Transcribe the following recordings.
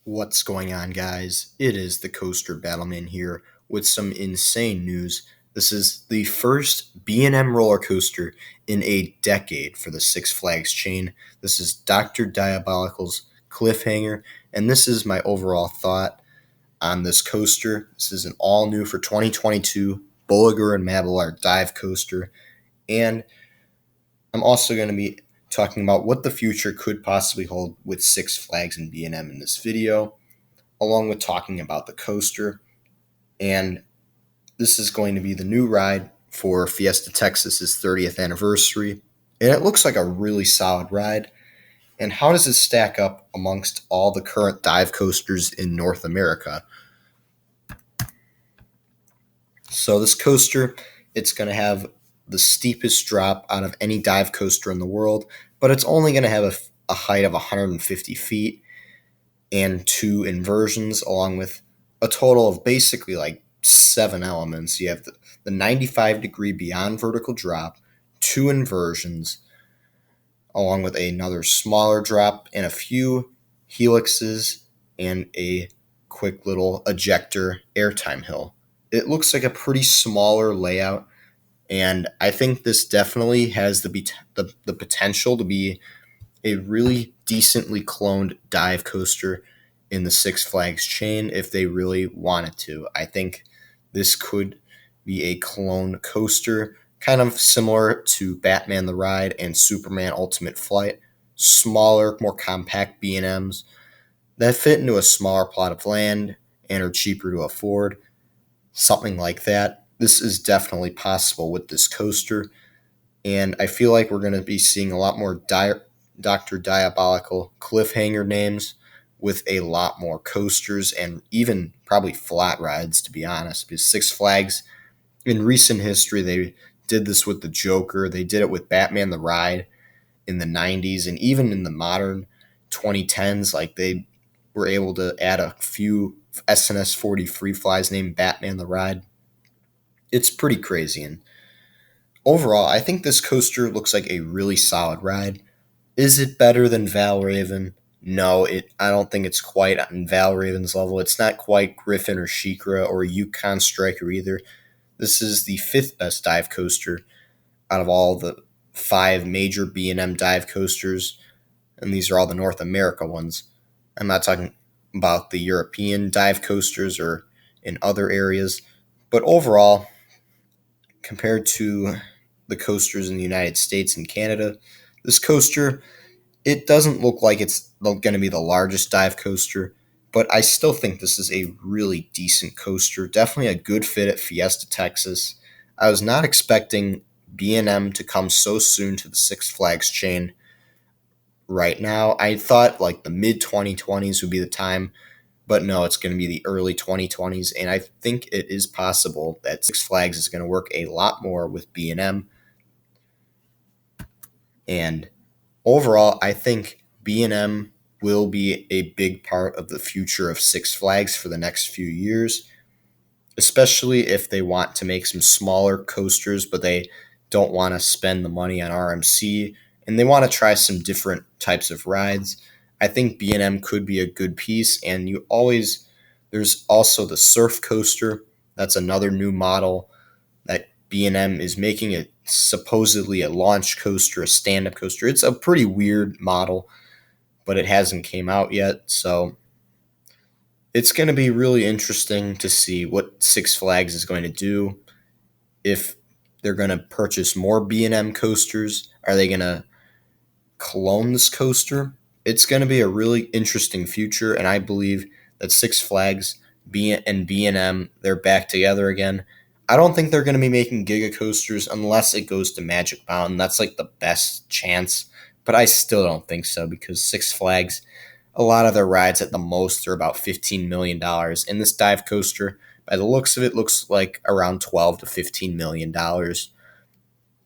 What's going on, guys? It is the Coaster Battleman here with some insane news. This is the first B&M roller coaster in a decade for the Six Flags chain. This is Dr. Diabolical's Cliffhanger, and this is my overall thought on this coaster. This is an all new for 2022 Bulliger and Mabillard Dive Coaster, and I'm also going to be talking about what the future could possibly hold with Six Flags and B&M in this video, along with talking about the coaster. And this is going to be the new ride for Fiesta Texas's 30th anniversary. And it looks like a really solid ride. And how does it stack up amongst all the current dive coasters in North America? So this coaster, it's going to have the steepest drop out of any dive coaster in the world, but it's only going to have a height of 150 feet and 2 inversions, along with a total of basically like 7 elements. You have the 95-degree beyond vertical drop, 2 inversions, along with another smaller drop and a few helixes and a quick little ejector airtime hill. It looks like a pretty smaller layout, and I think this definitely has the potential to be a really decently cloned dive coaster in the Six Flags chain if they really wanted to. I think this could be a clone coaster, kind of similar to Batman the Ride and Superman Ultimate Flight, smaller, more compact B&Ms that fit into a smaller plot of land and are cheaper to afford, something like that. This is definitely possible with this coaster, and I feel like we're going to be seeing a lot more Dr. Diabolical Cliffhanger names with a lot more coasters and even probably flat rides, to be honest, because Six Flags in recent history, they did this with the Joker. They did it with Batman the Ride in the 90s, and even in the modern 2010s, like they were able to add a few S&S 40 free flies named Batman the Ride. It's pretty crazy, and overall, I think this coaster looks like a really solid ride. Is it better than Valraven? No, I don't think it's quite on Valraven's level. It's not quite Griffin or Shikra or Yukon Striker either. This is the 5th best dive coaster out of all the 5 major B&M dive coasters, and these are all the North America ones. I'm not talking about the European dive coasters or in other areas, but overall, compared to the coasters in the United States and Canada, this coaster, it doesn't look like it's going to be the largest dive coaster, but I still think this is a really decent coaster. Definitely a good fit at Fiesta Texas. I was not expecting B&M to come so soon to the Six Flags chain right now. I thought like the mid-2020s would be the time, but no, it's going to be the early 2020s, and I think it is possible that Six Flags is going to work a lot more with B&M. And overall, I think B&M will be a big part of the future of Six Flags for the next few years, especially if they want to make some smaller coasters, but they don't want to spend the money on RMC, and they want to try some different types of rides. I think B&M could be a good piece, and there's also the Surf Coaster. That's another new model that B&M is making, it supposedly a launch coaster, a stand-up coaster. It's a pretty weird model, but it hasn't came out yet, so it's going to be really interesting to see what Six Flags is going to do. If they're going to purchase more B&M coasters, are they going to clone this coaster? It's going to be a really interesting future, and I believe that Six Flags and B&M, they're back together again. I don't think they're going to be making Giga coasters unless it goes to Magic Mountain. That's like the best chance, but I still don't think so because Six Flags, a lot of their rides at the most are about $15 million, and this dive coaster, by the looks of it, looks like around $12 to $15 million.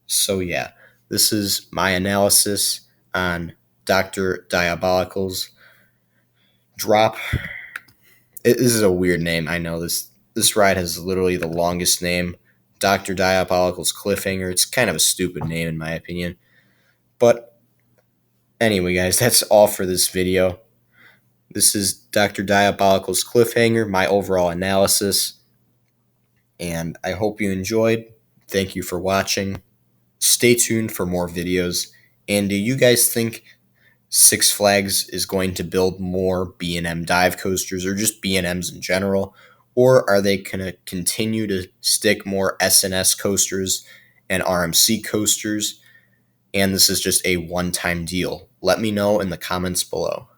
So yeah, this is my analysis on Dr. Diabolical's drop. This is a weird name. I know this ride has literally the longest name. Dr. Diabolical's Cliffhanger. It's kind of a stupid name in my opinion. But anyway, guys, that's all for this video. This is Dr. Diabolical's Cliffhanger, my overall analysis, and I hope you enjoyed. Thank you for watching. Stay tuned for more videos. And do you guys think Six Flags is going to build more B&M dive coasters or just B&Ms in general? Or are they going to continue to stick more S&S coasters and RMC coasters? And this is just a one-time deal? Let me know in the comments below.